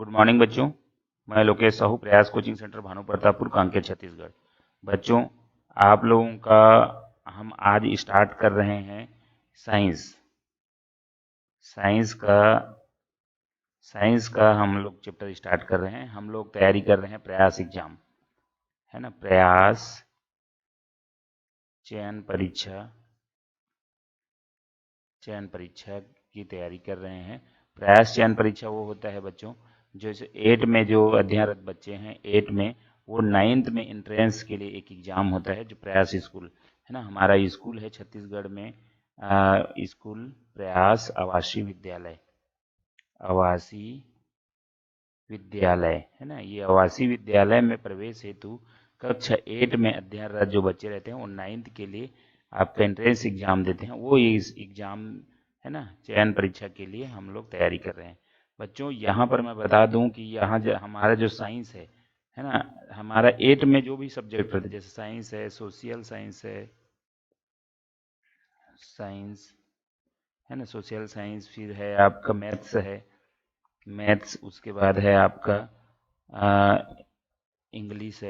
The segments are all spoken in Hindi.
गुड मॉर्निंग बच्चों। मैं लोकेश साहू, प्रयास कोचिंग सेंटर, भानु प्रतापपुर, कांकेर, छत्तीसगढ़। बच्चों, आप लोगों का हम आज स्टार्ट कर रहे हैं साइंस साइंस का हम लोग चैप्टर स्टार्ट कर रहे हैं। हम लोग तैयारी कर रहे हैं प्रयास एग्जाम, है ना। प्रयास चयन परीक्षा की तैयारी कर रहे हैं। प्रयास चयन परीक्षा वो होता है बच्चों, जैसे 8 में जो अध्ययनरत बच्चे हैं 8 में, वो 9th में एंट्रेंस के लिए एक एग्जाम होता है जो प्रयास स्कूल, है ना। हमारा स्कूल है छत्तीसगढ़ में स्कूल प्रयास आवासीय विद्यालय, है ना। ये आवासीय विद्यालय में प्रवेश हेतु कक्षा 8 में अध्ययनरत जो बच्चे रहते हैं वो 9th के लिए आपका एंट्रेंस एग्जाम देते हैं। वो इस एग्जाम, है ना, चयन परीक्षा के लिए हम लोग तैयारी कर रहे हैं। बच्चों, यहाँ पर मैं बता दूं कि यहाँ हमारा जो साइंस है ना, हमारा 8 में जो भी सब्जेक्ट रहते हैं, जैसे साइंस है, सोशल साइंस है ना, सोशल साइंस, फिर है आपका मैथ्स, उसके बाद है आपका इंग्लिश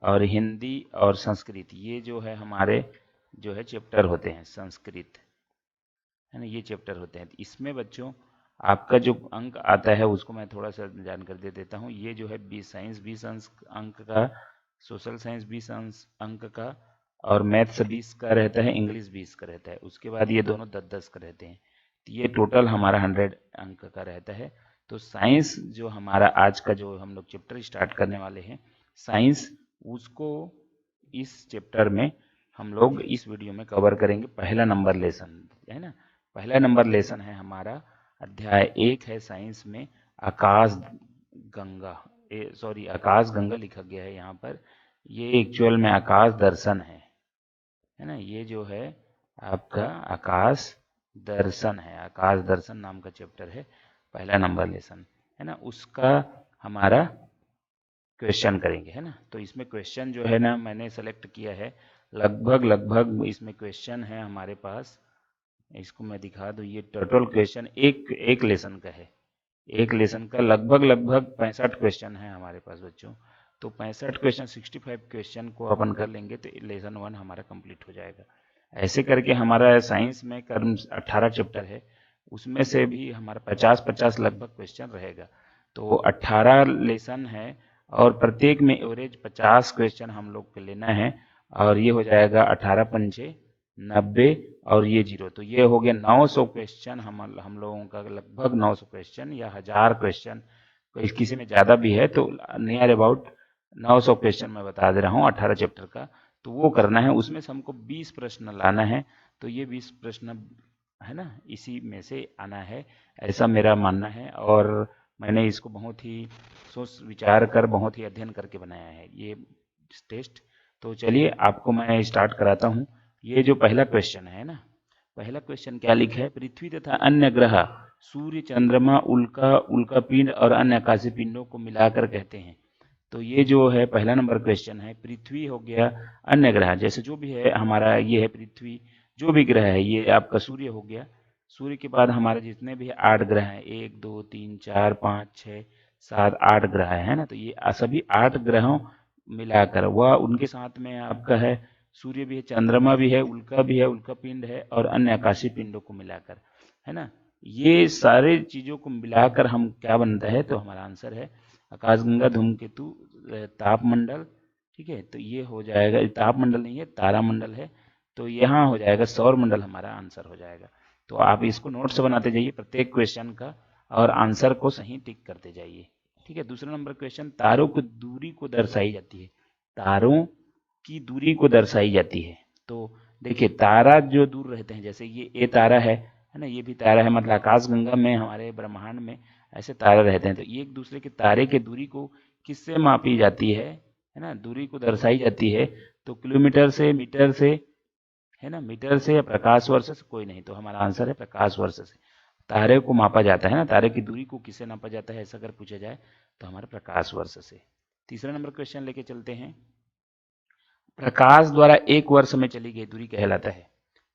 और हिंदी और संस्कृत। ये जो है हमारे जो है चैप्टर होते हैं, संस्कृत, है ना, ये चैप्टर होते हैं। इसमें बच्चों आपका जो अंक आता है उसको मैं थोड़ा सा जानकारी दे देता हूँ। ये जो है 20 अंक का, सोशल साइंस 20 अंक का, और मैथ्स 20 का रहता है, इंग्लिश 20 का रहता है। उसके बाद ये दोनों 10-10 का रहते हैं। तो ये टोटल हमारा 100 अंक का रहता है। तो साइंस जो हमारा आज का जो हम लोग चैप्टर स्टार्ट करने वाले हैं साइंस, उसको इस चैप्टर में हम लोग इस वीडियो में कवर करेंगे। पहला नंबर लेसन, है ना, पहला नंबर लेसन है हमारा अध्याय 1 है साइंस में, आकाश गंगा लिखा गया है यहाँ पर। ये एक्चुअल में आकाश दर्शन है ना। ये जो है आपका आकाश दर्शन नाम का चैप्टर है, पहला नंबर लेसन, है ना। उसका हमारा क्वेश्चन करेंगे, है ना। तो इसमें क्वेश्चन जो है ना मैंने सेलेक्ट किया है, लगभग इसमें क्वेश्चन है हमारे पास। इसको मैं दिखा दूं, ये टोटल क्वेश्चन एक लेसन का है। एक लेसन का लगभग 65 क्वेश्चन है हमारे पास बच्चों। तो 65 क्वेश्चन, 65 क्वेश्चन को अपन कर लेंगे तो लेसन 1 हमारा कंप्लीट हो जाएगा। ऐसे करके हमारा साइंस में कर्म 18 चैप्टर है, उसमें से भी हमारा 50-50 लगभग क्वेश्चन रहेगा। तो 18 लेसन है और प्रत्येक में एवरेज 50 क्वेश्चन हम लोग को लेना है, और ये हो जाएगा 18 पंचे 90 और ये 0, तो ये हो गया 900 क्वेश्चन। हम लोगों का लगभग 900 क्वेश्चन या 1000 क्वेश्चन, किसी में ज़्यादा भी है, तो नियर अबाउट 900 क्वेश्चन मैं बता दे रहा हूँ 18 चैप्टर का। तो वो करना है, उसमें से हमको 20 प्रश्न लाना है। तो ये 20 प्रश्न, है ना, इसी में से आना है, ऐसा मेरा मानना है। और मैंने इसको बहुत ही सोच विचार कर, बहुत ही अध्ययन करके बनाया है ये टेस्ट। तो चलिए आपको मैं स्टार्ट कराता हूँ। ये जो पहला क्वेश्चन है ना, पहला क्वेश्चन क्या लिखा है, पृथ्वी तथा अन्य ग्रह, सूर्य, चंद्रमा, उल्का पिंड और अन्य आकाशीय पिंडों को मिलाकर कहते हैं। तो ये जो है पहला नंबर क्वेश्चन है। पृथ्वी हो गया, अन्य ग्रह जैसे जो भी है हमारा, ये है पृथ्वी, जो भी ग्रह है, ये आपका सूर्य हो गया। सूर्य के बाद हमारे जितने भी 8 ग्रह हैं, 1 2 3 4 5 6 7 8 ग्रह है ना। तो ये सभी 8 ग्रहों मिलाकर, वह उनके साथ में आपका है सूर्य भी है, चंद्रमा भी है, उल्का पिंड है, और अन्य आकाशीय पिंडों को मिलाकर, है ना। ये सारे चीजों को मिलाकर हम क्या बनता है, तो हमारा आंसर है आकाशगंगा, धूमकेतु, तापमंडल। ठीक है, तो ये हो जाएगा, तापमंडल नहीं है, तारामंडल है। तो यहाँ हो जाएगा सौर मंडल, हमारा आंसर हो जाएगा। तो आप इसको नोट्स बनाते जाइए प्रत्येक क्वेश्चन का, और आंसर को सही टिक करते जाइए। ठीक है, दूसरा नंबर क्वेश्चन, तारों की दूरी को दर्शाई जाती है। तारों की दूरी को दर्शाई जाती है। तो देखिए, तारा जो दूर रहते हैं, जैसे ये तारा है ना, ये भी तारा है, मतलब आकाशगंगा में, हमारे ब्रह्मांड में ऐसे तारे रहते हैं। तो ये एक दूसरे के तारे की दूरी को किससे मापी जाती है ना, दूरी को दर्शाई जाती है। तो किलोमीटर से, मीटर से, है ना, मीटर से या प्रकाश वर्ष से, कोई नहीं। तो हमारा आंसर है प्रकाश वर्ष से तारे को मापा जाता है ना। तारे की दूरी को किससे नापा जाता है, ऐसा अगर पूछा जाए तो हमारे प्रकाश वर्ष से। तीसरा नंबर क्वेश्चन लेके चलते हैं, प्रकाश द्वारा एक वर्ष में चली गई दूरी कहलाता है।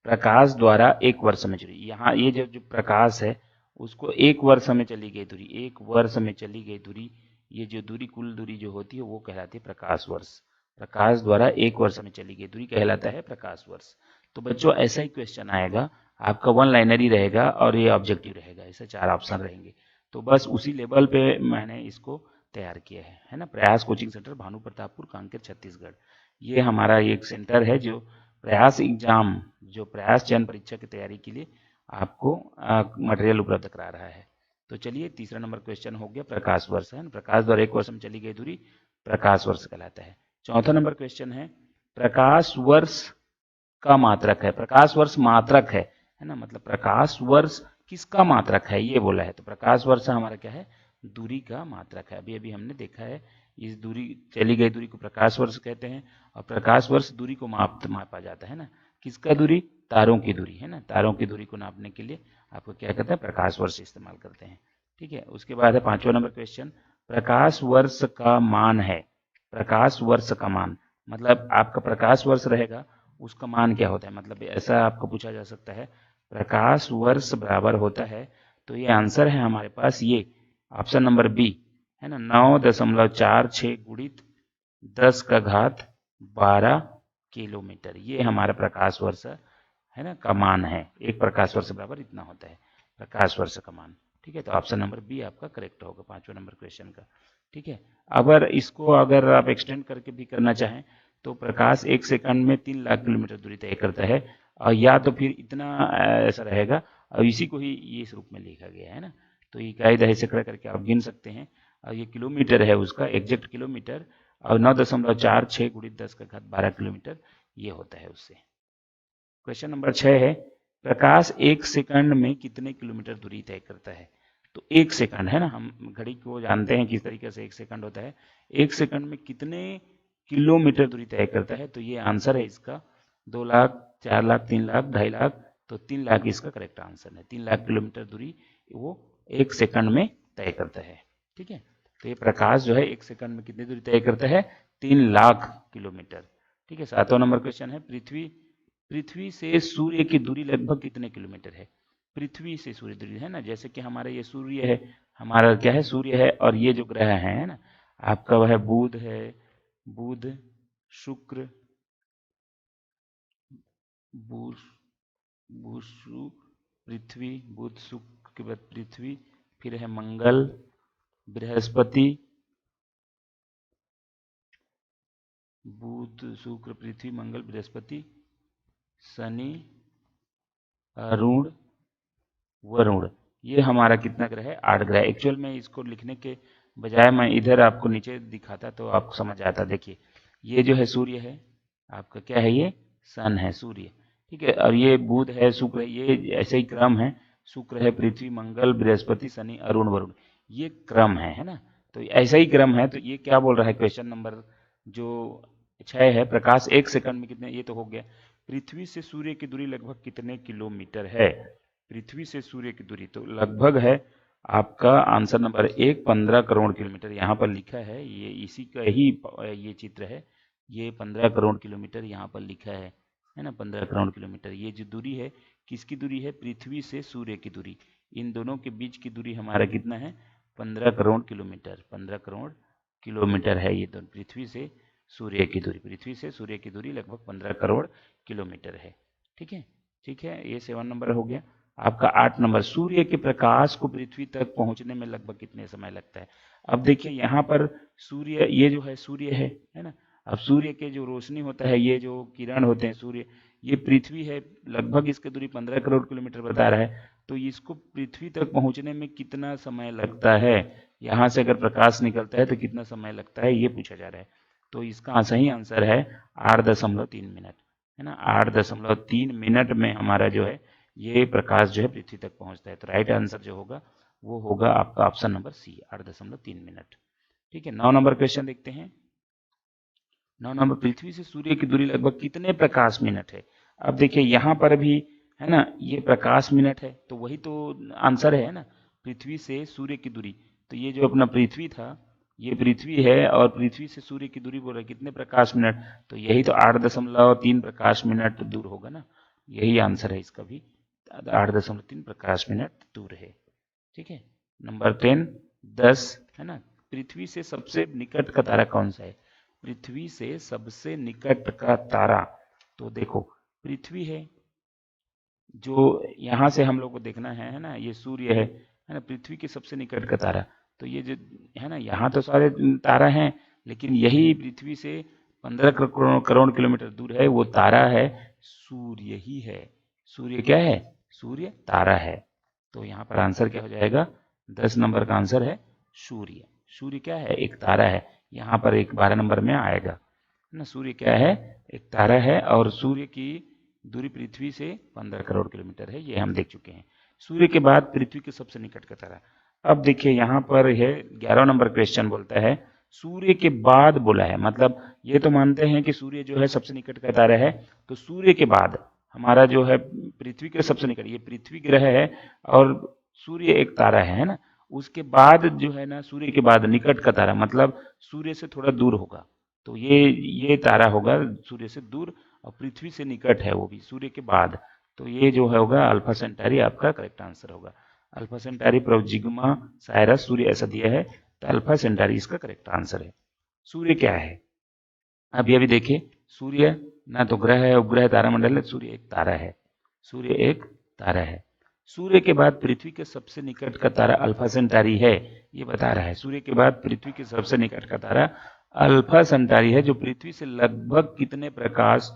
प्रकाश द्वारा एक वर्ष में चली, यहाँ ये जो प्रकाश है उसको 1 वर्ष में चली गई दूरी, 1 वर्ष में चली गई दूरी, ये जो दूरी कुल दूरी जो होती है वो कहलाती है प्रकाश वर्ष। प्रकाश द्वारा 1 वर्ष में चली गई दूरी कहलाता है प्रकाश वर्ष। तो बच्चों ऐसा ही क्वेश्चन आएगा, आपका वन लाइनर ही रहेगा और ये ऑब्जेक्टिव रहेगा, ऐसे 4 ऑप्शन रहेंगे। तो बस उसी लेवल पे मैंने इसको तैयार किया है ना। प्रयास कोचिंग सेंटर, भानु प्रतापपुर, कांकेर, छत्तीसगढ़, ये हमारा एक सेंटर है जो प्रयास एग्जाम, जो प्रयास चयन परीक्षा की तैयारी के लिए आपको मटेरियल उपलब्ध करा रहा है। तो चलिए तीसरा नंबर क्वेश्चन हो गया प्रकाश वर्ष, है ना। प्रकाश द्वारा 1 वर्ष में चली गई दूरी प्रकाश वर्ष कहलाता है। चौथा नंबर क्वेश्चन है प्रकाश वर्ष का मात्रक है। प्रकाश वर्ष मात्रक है ना, मतलब प्रकाश वर्ष किसका मात्रक है ये बोला है। तो प्रकाश वर्ष हमारा क्या है, दूरी का मात्रक है। अभी अभी हमने देखा है, इस दूरी चली गई दूरी को प्रकाश वर्ष कहते हैं, और प्रकाश वर्ष दूरी को मापा जाता है ना। किसका दूरी, तारों की दूरी, है ना। तारों की दूरी को नापने के लिए आपको क्या कहते हैं, प्रकाश वर्ष इस्तेमाल करते हैं। ठीक है, उसके बाद है 5वां नंबर क्वेश्चन, प्रकाश वर्ष का मान है। प्रकाश वर्ष का मान मतलब आपका प्रकाश वर्ष रहेगा, उसका मान क्या होता है, मतलब ऐसा आपको पूछा जा सकता है प्रकाश वर्ष बराबर होता है, तो ये आंसर है हमारे पास ये ऑप्शन नंबर बी, है ना, 9.46 गुणित 10 का घात 12 किलोमीटर, ये हमारा प्रकाश वर्ष है ना का मान है। एक प्रकाश वर्ष बराबर इतना होता है प्रकाश वर्ष का मान। ठीक है, तो ऑप्शन नंबर बी आपका करेक्ट होगा 5वां नंबर क्वेश्चन का। ठीक है, अगर आप एक्सटेंड करके भी करना चाहें तो प्रकाश 1 सेकंड में 3 लाख किलोमीटर दूरी तय करता है, और या तो फिर इतना ऐसा रहेगा, और इसी को ही ये इस रूप में लिखा गया है ना। तो इकाई दहाई सैकड़ा करके आप गिन सकते हैं, और ये किलोमीटर है उसका एग्जैक्ट किलोमीटर, और 9.46 गुणित 10 का घात 12 किलोमीटर ये होता है उससे। क्वेश्चन नंबर 6 है प्रकाश 1 सेकंड में कितने किलोमीटर दूरी तय करता है। तो 1 सेकंड है ना, हम घड़ी को जानते हैं किस तरीके से 1 सेकंड होता है, 1 सेकंड में कितने किलोमीटर दूरी तय करता है। तो ये आंसर है इसका 2 लाख, 4 लाख, 3 लाख, 2.5 लाख, तो 3 लाख इसका करेक्ट आंसर है। 3 लाख किलोमीटर दूरी वो 1 सेकंड में तय करता है। ठीक है, तो ये प्रकाश जो है 1 सेकंड में कितनी दूरी तय करता है, 3 लाख किलोमीटर। ठीक है, 7वां नंबर क्वेश्चन है पृथ्वी से सूर्य की दूरी लगभग कितने किलोमीटर है। पृथ्वी से सूर्य दूरी है ना, जैसे कि हमारा ये सूर्य है, हमारा क्या है सूर्य है, और ये जो ग्रह है ना आपका वह बुध है, बुध, शुक्र, पृथ्वी, बुध शुक्र के बाद पृथ्वी, फिर है मंगल, बृहस्पति, बुध शुक्र पृथ्वी मंगल बृहस्पति, शनि, अरुण, वरुण, ये हमारा कितना ग्रह है, 8 ग्रह। एक्चुअल में इसको लिखने के बजाय मैं इधर आपको नीचे दिखाता तो आपको समझ आता। देखिए ये जो है सूर्य है आपका, क्या है ये, सन है सूर्य। ठीक है, और ये बुध है, शुक्र है, ये ऐसे ही क्रम है, शुक्र है, पृथ्वी, मंगल, बृहस्पति, शनि, अरुण, वरुण, ये क्रम है ना। तो ऐसा ही क्रम है। तो ये क्या बोल रहा है क्वेश्चन नंबर जो 6 है, प्रकाश 1 सेकंड में कितने, ये तो हो गया। पृथ्वी से सूर्य की दूरी लगभग कितने किलोमीटर है। पृथ्वी से सूर्य की दूरी तो लगभग है आपका आंसर नंबर 1, 15 करोड़ किलोमीटर यहाँ पर लिखा है। ये इसी का ही ये चित्र है, ये 15 करोड़ किलोमीटर यहाँ पर लिखा है ना, 15 करोड़ किलोमीटर। ये जो दूरी है किसकी दूरी है, पृथ्वी से सूर्य की दूरी, इन दोनों के बीच की दूरी हमारा कितना है, 15 करोड़ किलोमीटर। 15 करोड़ किलोमीटर है ये दोनों, पृथ्वी से सूर्य की दूरी, पृथ्वी से सूर्य की दूरी लगभग 15 करोड़ किलोमीटर है। ठीक है, ठीक है, ये 7 नंबर हो गया। आपका 8 नंबर, सूर्य के प्रकाश को पृथ्वी तक पहुंचने में लगभग कितने समय लगता है। अब देखिए यहाँ पर सूर्य, ये जो है सूर्य है ना। अब सूर्य के जो रोशनी होता है, ये जो किरण होते हैं सूर्य, ये पृथ्वी है, लगभग इसकी दूरी 15 करोड़ किलोमीटर बता रहा है। तो इसको पृथ्वी तक पहुंचने में कितना समय लगता है, यहाँ से अगर प्रकाश निकलता है तो कितना समय लगता है, ये पूछा जा रहा है। तो इसका सही आंसर है 8.3 मिनट, है ना। 8.3 मिनट में हमारा जो है ये प्रकाश जो है पृथ्वी तक पहुंचता है। तो राइट आंसर जो होगा वो होगा आपका ऑप्शन नंबर सी, 8.3 मिनट। ठीक है, 9 नंबर क्वेश्चन देखते हैं। 9 नंबर, पृथ्वी से सूर्य की दूरी लगभग कितने प्रकाश मिनट है। अब देखिए यहाँ पर भी है ना, ये प्रकाश मिनट है, तो वही तो आंसर है ना, पृथ्वी से सूर्य की दूरी। तो ये जो अपना पृथ्वी था, ये पृथ्वी है, और पृथ्वी से सूर्य की दूरी बोल रहे कितने प्रकाश मिनट, तो यही तो 8.3 प्रकाश मिनट दूर होगा ना, यही आंसर है इसका भी, 8.3 प्रकाश मिनट दूर है। ठीक है। नंबर 10, 10 है ना। पृथ्वी से सबसे निकट का तारा कौन सा है? पृथ्वी से सबसे निकट का तारा, तो देखो पृथ्वी है, जो यहाँ से हम लोग को देखना है ना, ये सूर्य है ना, पृथ्वी के सबसे निकट का तारा। तो ये जो है ना, यहाँ तो सारे तारा हैं, लेकिन यही पृथ्वी से 15 करोड़ करोड़ किलोमीटर दूर है, वो तारा है सूर्य ही है। सूर्य क्या है? सूर्य तारा है। तो यहाँ पर आंसर क्या हो जाएगा? 10 नंबर का आंसर है सूर्य। सूर्य क्या है? एक तारा है। यहाँ पर एक 12 नंबर में आएगा ना। सूर्य क्या है? एक तारा है, और सूर्य की दूरी पृथ्वी से 15 करोड़ किलोमीटर है, ये हम देख चुके हैं। सूर्य के बाद पृथ्वी के सबसे निकट का तारा। अब देखिए यहाँ पर है 11 नंबर क्वेश्चन, बोलता है सूर्य के बाद बोला है, मतलब ये तो मानते हैं कि सूर्य जो है सबसे निकट का तारा है, तो सूर्य के बाद हमारा जो है पृथ्वी के सबसे निकट, ये पृथ्वी ग्रह है और सूर्य एक तारा है ना। उसके बाद जो है ना, सूर्य के बाद निकट का तारा मतलब सूर्य से थोड़ा दूर होगा, तो ये तारा होगा सूर्य से दूर, और पृथ्वी से निकट है वो भी सूर्य के बाद। तो ये जो होगा अल्फा सेंटारी आपका करेक्ट आंसर होगा। अल्फा सेंटारी प्रोक्सिमा साइरस सूर्य ऐसा दिया है, तो अल्फा सेंटारी इसका करेक्ट आंसर है। सूर्य क्या है? अभी अभी देखिए, सूर्य ना तो ग्रह है, उपग्रह, तारामंडल है, सूर्य एक तारा है। सूर्य एक तारा है। सूर्य के बाद पृथ्वी के सबसे निकट का तारा अल्फा सेंटारी है, ये बता रहा है। सूर्य के बाद पृथ्वी के सबसे निकट का तारा अल्फा सेंटारी है, जो पृथ्वी से लगभग कितने प्रकाश।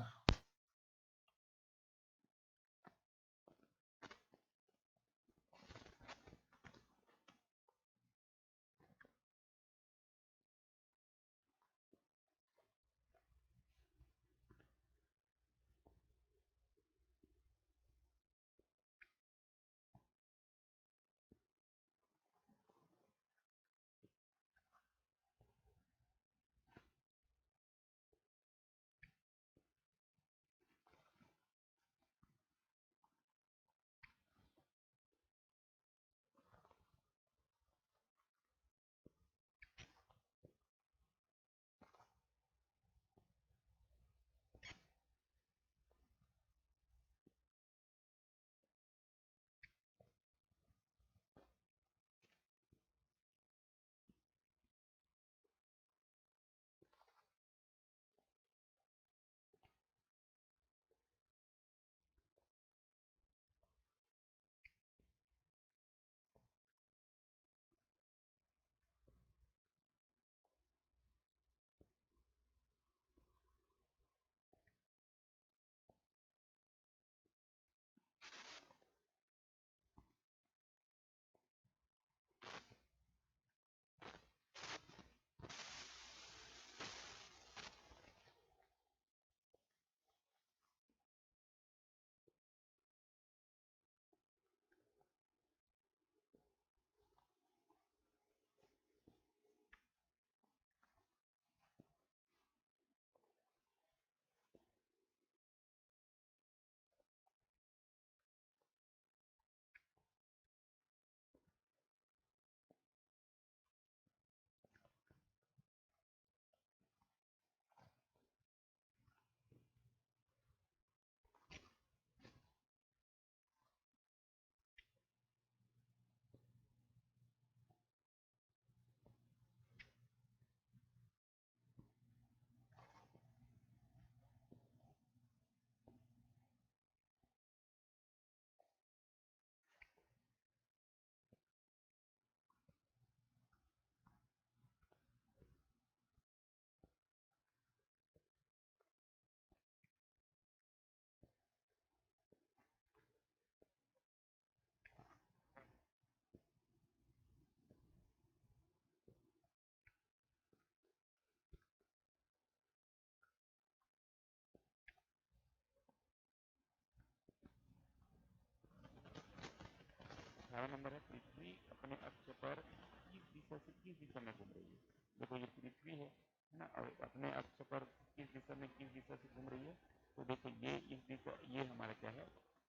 पहला नंबर है पृथ्वी अपने अक्ष पर किस दिशा से किस दिशा में घूम रही है। देखो ये पृथ्वी है ना, और अपने अक्ष पर किस दिशा में किस दिशा से घूम रही है। तो देखो ये इस दिशा, ये हमारा क्या है,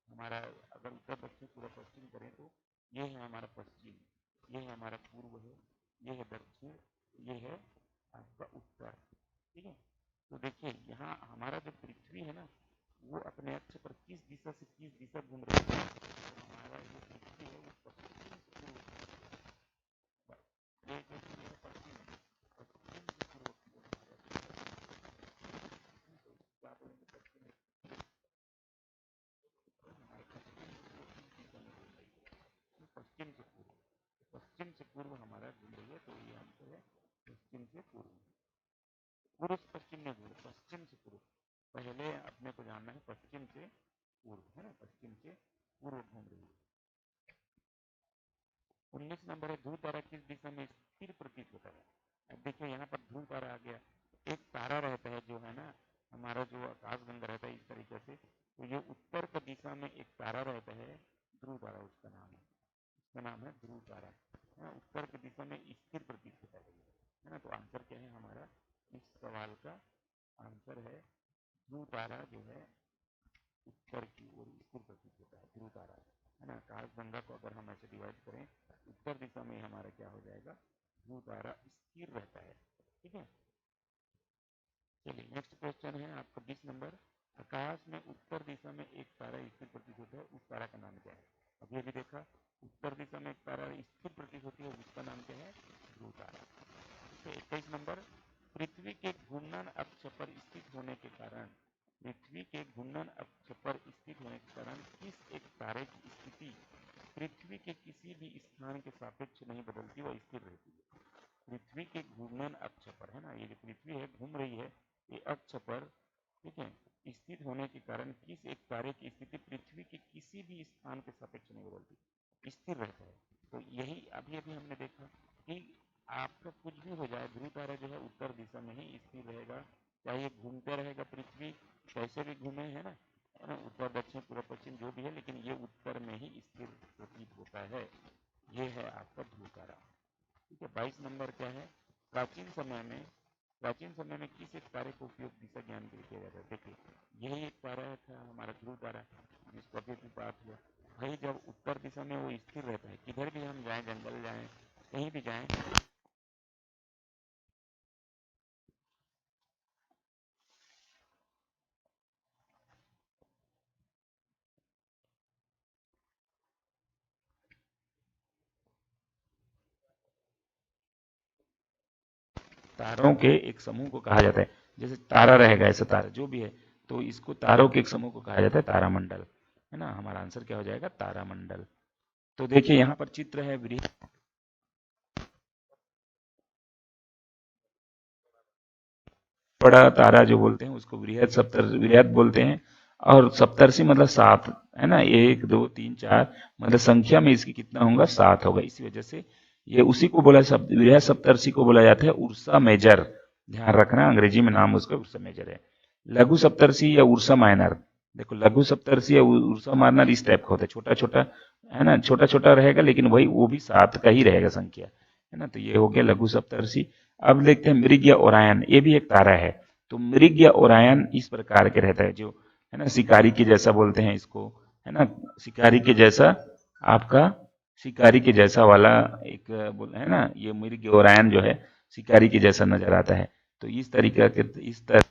हमारा अगर उत्तर दक्षिण पूरा पश्चिम करें तो ये है हमारा पश्चिम, ये है हमारा पूर्व है, ये है दक्षिण, ये है आपका उत्तर। ठीक है। तो देखिए यहाँ हमारा जो पृथ्वी है ना, वो अपने अक्ष पर किस दिशा से किस दिशा घूम रही है। तो हमारा जो पृथ्वी है वो पश्चिम पूर्व पूर्व। पूर्व से पश्चिम में घूम, पश्चिम से पूर्व। पहले अपने को जानना है पश्चिम से पूर्व, है ना, पश्चिम से पूर्व घूम रही है। 19 नंबर है, ध्रुव तारा किस दिशा में स्थिर प्रतीत होता है। अब देखिए यहाँ पर ध्रुव तारा आ गया, एक तारा रहता है जो है ना हमारा जो आकाशगंगा रहता है इस तरीके से, तो ये उत्तर की दिशा में एक तारा रहता है, ध्रुव तारा उसका नाम है, उसका नाम है ध्रुव तारा, उत्तर की दिशा में स्थिर प्रतीत होता है ना। तो आंसर क्या है हमारा इस सवाल का, आंसर है ध्रुव तारा जो है उत्तर की ओर स्थिर प्रतीत होता है, ध्रुव तारा, है ना। आकाशगंगा को अगर हम ऐसे डिवाइड करें, उत्तर दिशा में हमारा क्या हो जाएगा, ध्रुव तारा स्थिर रहता है, ठीक है। चलिए नेक्स्ट क्वेश्चन है आपका 20 नंबर, आकाश में उत्तर दिशा में एक तारा स्थिर प्रतीत होता है, उस तारा का नाम क्या है। अभी अभी देखा उत्तर दिशा में एक तारा स्थिर प्रतीत होती है, उसका नाम क्या है, ध्रुव तारा। 21 नंबर, पृथ्वी के घूर्णन अक्ष पर स्थित होने के कारण, पृथ्वी के घूर्णन अक्ष पर स्थित होने के कारण किस एक तारे की स्थिति पृथ्वी के किसी भी स्थान के सापेक्ष नहीं बदलती, वह स्थिर रहती है। पृथ्वी के घूर्णन अक्ष पर, है ना, ये जो पृथ्वी है घूम रही है, ये अक्ष पर, ठीक है, स्थित होने के कारण किस एक तारे की स्थिति पृथ्वी के किसी भी स्थान के सापेक्ष नहीं बदलती, स्थिर रहता है। तो यही अभी अभी हमने देखा कि आपका कुछ भी हो जाए, ध्रुव तारा जो है उत्तर दिशा में ही स्थिर रहेगा, चाहे घूमते रहेगा, पृथ्वी कैसे भी घूमे, है ना, उत्तर दक्षिण पूर्व पश्चिम जो भी है, लेकिन ये उत्तर में ही स्थिर प्रतीत होता है। ये है आपका ध्रुव तारा, ठीक है। 22 नंबर क्या है, प्राचीन समय में किस एक तारे का उपयोग दिशा ज्ञान के लिए किया जाता है। देखिए यही एक तारा था हमारा ध्रुव तारा, जिसको अभी भी बात हुआ। भाई जब उत्तर दिशा में वो स्थिर रहता है, किधर भी हम जाएं, जंगल जाएं, कहीं भी जाएं, तारों के एक समूह को कहा जाता है, जैसे तारा रहेगा ऐसा तारा जो भी है, तो इसको तारों के एक समूह को कहा जाता है तारामंडल, है ना। हमारा आंसर क्या हो जाएगा, तारामंडल। तो देखिए यहाँ पर चित्र है, बड़ा तारा जो बोलते हैं उसको वृहद बोलते हैं, और सप्तर्षि मतलब सात, है ना, 1 2 3 4, मतलब संख्या में इसकी कितना होगा, 7 होगा, इसी वजह से ये उसी को बोला, वृहद सप्तर्षि को बोला जाता है उर्सा मेजर, ध्यान रखना अंग्रेजी में नाम उसका उर्सा मेजर है। लघु सप्तर्षि या उर्सा माइनर, देखो लघु सप्तर्षि या उर्सा माइनर इस टाइप का होता है, छोटा छोटा, है ना, छोटा छोटा रहेगा, लेकिन वही वो भी 7 का ही रहेगा संख्या, है ना। तो ये हो गया लघु सप्तर्षि। अब देखते हैं मृग या ओरायन, ये भी एक तारा है। तो मृग या ओरायन इस प्रकार के रहता है, जो है ना शिकारी के जैसा बोलते हैं इसको, है ना, शिकारी के जैसा, आपका शिकारी के जैसा वाला एक है ना, ये मृग ओरायन जो है शिकारी के जैसा नजर आता है। तो इस तरीके के, इस तरह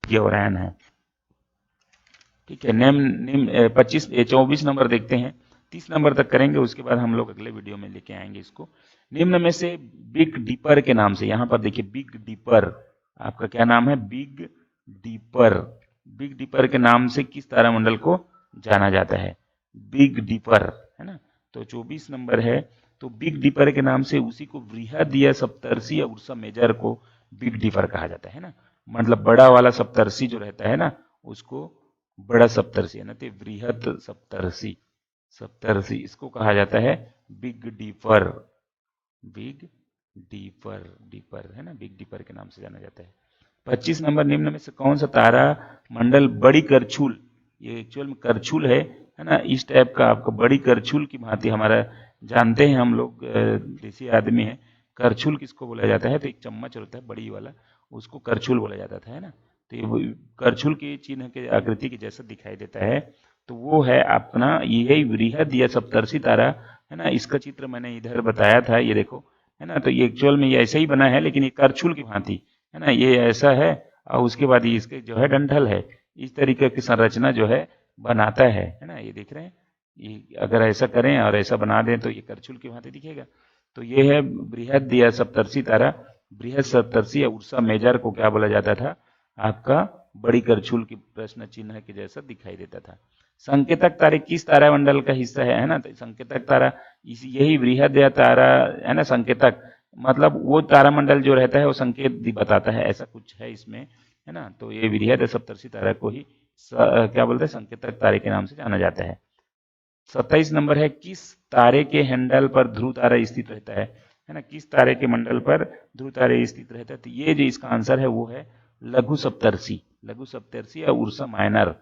ये ओरायन है, ठीक है। नेम नेम 24 नंबर देखते हैं, 30 नंबर तक करेंगे, उसके बाद हम लोग अगले वीडियो में लेके आएंगे इसको। निम्न में से बिग डीपर के नाम से, यहाँ पर देखिए बिग डीपर, आपका क्या नाम है, बिग डीपर, बिग डीपर के नाम से किस तारामंडल को जाना जाता है, बिग डीपर, है ना। तो 24 नंबर है, तो बिग डीपर के नाम से उसी को वृहद या सप्तर्षि या उर्सा मेजर को बिग डीपर कहा जाता है ना, मतलब बड़ा वाला सप्तर्षि जो रहता है ना उसको बड़ा सप्तर्षि, है ना, तो वृहद सप्तर्षि, सप्तर्षि इसको कहा जाता है big deeper, big deeper, deeper, है ना, बिग डीपर के नाम से जाना जाता है। 25 नंबर, निम्न में से कौन सा तारा मंडल बड़ी करछुल, ये एक्चुअल में करछुल है ना, इस टाइप का आपको बड़ी करछुल की भांति, हमारा जानते हैं हम लोग देसी आदमी है, करछुल किसको बोला जाता है, तो एक चम्मच होता है बड़ी वाला, उसको करछुल बोला जाता था, है ना। तो ये करछुल के चिन्ह के आकृति के जैसा दिखाई देता है, तो वो है अपना यही वृहद या सप्तर्षि तारा, है ना। इसका चित्र मैंने इधर बताया था, ये देखो, है ना। तो ये एक्चुअल में ये ऐसा ही बना है, लेकिन ये करछुल की भांति, है ना, ये ऐसा है, और उसके बाद ये इसके जो है डंठल है, इस तरीके की संरचना जो है बनाता है ना, ये देख रहे हैं, ये अगर ऐसा करें और ऐसा बना दें तो ये करछुल की भांति दिखेगा। तो ये है बृहद या सप्तर्षि तारा। बृहद सप्तर्षि या उर्सा मेजर को क्या बोला जाता था, आपका बड़ी करछुल की प्रश्न चिन्ह के जैसा दिखाई देता था। संकेतक तारे किस तारामंडल का हिस्सा है ना, तो संकेतक तारा यही बृहद या तारा है ना। संकेतक मतलब वो तारामंडल जो रहता है वो संकेत बताता है, ऐसा कुछ है इसमें, है ना। तो ये बृहद सप्तर्षि तारा को ही क्या बोलते हैं, संकेतक तारे के नाम से जाना जाता है। 27 नंबर है, किस तारे के हैंडल पर ध्रुव तारा स्थित रहता है ना। किस तारे के मंडल पर ध्रुव तारा स्थित रहता है, तो ये जो इसका आंसर है वो है लघु सप्तर्षि। लघु सप्तर्षि या उर्सा माइनर,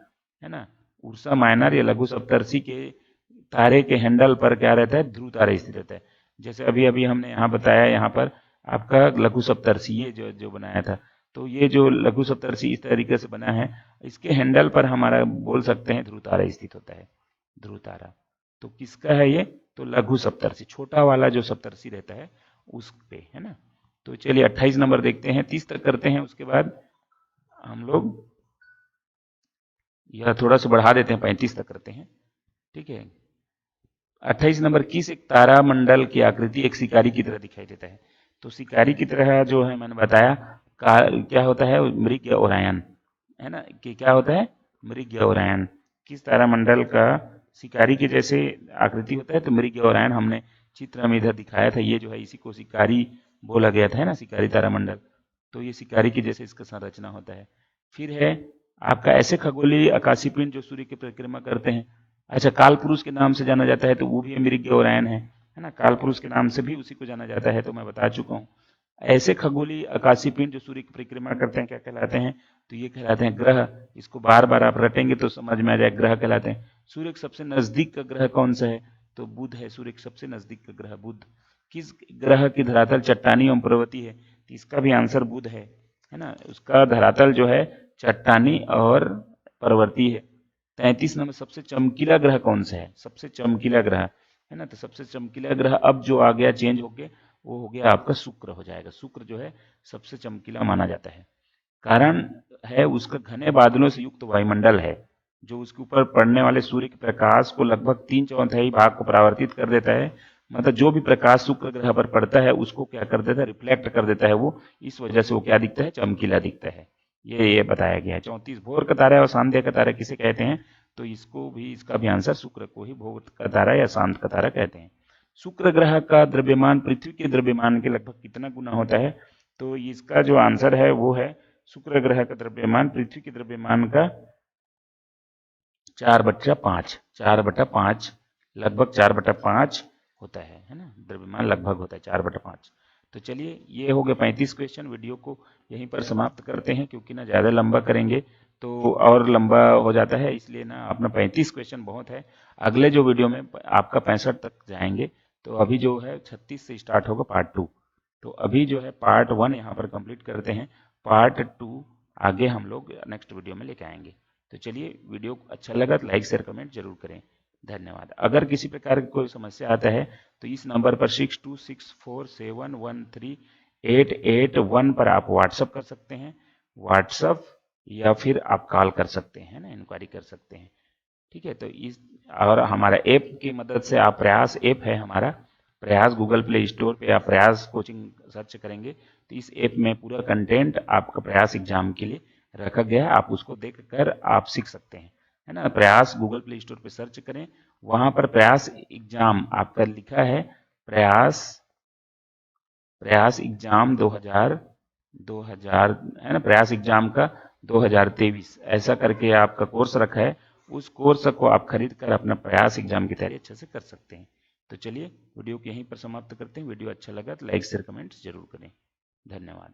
है ना। उर्सा माइनर या लघु सप्तर्षि के तारे के हैंडल पर क्या रहता है, ध्रुव तारा स्थित रहता है। जैसे अभी अभी हमने यहाँ बताया, यहाँ पर आपका लघु सप्तर्षि ये जो बनाया था, तो ये जो लघु सप्तर्षि इस तरीके से बना है, इसके हैंडल पर हमारा बोल सकते हैं ध्रुव तारा स्थित होता है, ध्रुव तारा। तो किसका है ये, तो लघु सप्तर्षि, छोटा वाला जो सप्तर्षि रहता है उस पे, है ना। तो चलिए 28 नंबर देखते हैं, 30 तक करते हैं, उसके बाद हम लोग यह थोड़ा सा बढ़ा देते हैं, 35 तक करते हैं, ठीक है। 28 नंबर, किस एक तारामंडल की आकृति एक शिकारी की तरह दिखाई देता है। तो शिकारी की तरह जो है मैंने बताया क्या होता है, मृग या ओरायन, है ना, कि क्या होता है, मृग या ओरायन। किस तारामंडल का शिकारी के जैसे आकृति होता है, तो मृग या ओरायन हमने चित्र में इधर दिखाया था। ये जो है इसी को शिकारी बोला गया था, है ना, शिकारी तारामंडल। तो ये शिकारी की जैसे इसका संरचना होता है। फिर है आपका ऐसे खगोलीय आकाशीय पिंड जो सूर्य की परिक्रमा करते हैं। अच्छा, काल पुरुष के नाम से जाना जाता है, तो वो भी मृग या ओरायन है ना। काल पुरुष के नाम से भी उसी को जाना जाता है, तो मैं बता चुका हूँ। ऐसे खगोलीय आकाशीय पिंड जो सूर्य की परिक्रमा करते हैं क्या कहलाते हैं, तो ये कहलाते हैं ग्रह। इसको बार बार आप रटेंगे तो समझ में आ जाए, ग्रह कहलाते हैं। सूर्य के सबसे नजदीक का ग्रह कौन सा है, तो बुध है। सूर्य के सबसे नजदीक का ग्रह बुध। किस ग्रह की धरातल चट्टानी एवं पर्वतीय है, तो इसका भी आंसर बुध है ना। उसका धरातल जो है चट्टानी और पर्वतीय है। 33 नंबर, सबसे चमकीला ग्रह कौन सा है, सबसे चमकीला ग्रह, है ना। तो सबसे चमकीला ग्रह अब जो आ गया चेंज होके, वो हो गया आपका शुक्र हो जाएगा। शुक्र जो है सबसे चमकीला माना जाता है। कारण है उसका घने बादलों से युक्त वायुमंडल है, जो उसके ऊपर पड़ने वाले सूर्य के प्रकाश को लगभग 3/4 भाग को परावर्तित कर देता है। मतलब जो भी प्रकाश शुक्र ग्रह पर पड़ता है उसको क्या कर देता है, रिफ्लेक्ट कर देता है वो। इस वजह से वो क्या दिखता है, चमकीला दिखता है। ये बताया गया है। 34, भोर का तारा और सांध्य का तारा किसे कहते हैं, तो इसको भी, इसका भी आंसर शुक्र को ही भोर का तारा या सांध्य का तारा कहते हैं। शुक्र ग्रह का द्रव्यमान पृथ्वी के द्रव्यमान के लगभग कितना गुना होता है, तो इसका जो आंसर है वो है, शुक्र ग्रह का द्रव्यमान पृथ्वी के द्रव्यमान का 4/5, 4/5, लगभग 4/5 होता है ना। द्रव्यमान लगभग होता है 4/5। तो चलिए, ये हो गए 35 क्वेश्चन। वीडियो को यहीं पर समाप्त करते हैं, क्योंकि ना ज़्यादा लंबा करेंगे तो और लंबा हो जाता है, इसलिए ना अपना 35 क्वेश्चन बहुत है। अगले जो वीडियो में आपका 65 तक जाएंगे। तो अभी जो है 36 से स्टार्ट होगा पार्ट 2। तो अभी जो है पार्ट 1 यहाँ पर कंप्लीट करते हैं, पार्ट 2 आगे हम लोग नेक्स्ट वीडियो में लेके आएंगे। तो चलिए, वीडियो अच्छा लगा तो लाइक शेयर कमेंट जरूर करें। धन्यवाद। अगर किसी प्रकार की कोई समस्या आता है तो इस नंबर पर 6264713881 पर आप व्हाट्सअप कर सकते हैं, व्हाट्सअप, या फिर आप कॉल कर सकते हैं ना, इंक्वायरी कर सकते हैं, ठीक है। तो इस और हमारा ऐप की मदद से आप, प्रयास ऐप है हमारा, प्रयास गूगल प्ले स्टोर पे आप प्रयास कोचिंग सर्च करेंगे तो इस ऐप में पूरा कंटेंट आपका प्रयास एग्जाम के लिए रखा गया है। आप उसको देखकर आप सीख सकते हैं, है ना। प्रयास गूगल प्ले स्टोर पे सर्च करें, वहां पर प्रयास एग्जाम आपका लिखा है, प्रयास प्रयास एग्जाम 2000 है ना, प्रयास एग्जाम का 2023 ऐसा करके आपका कोर्स रखा है। उस कोर्स को आप खरीद कर अपना प्रयास एग्जाम की तैयारी अच्छे से कर सकते हैं। तो चलिए, वीडियो को यहीं पर समाप्त करते हैं। वीडियो अच्छा लगा तो लाइक शेयर कमेंट जरूर करें। धन्यवाद।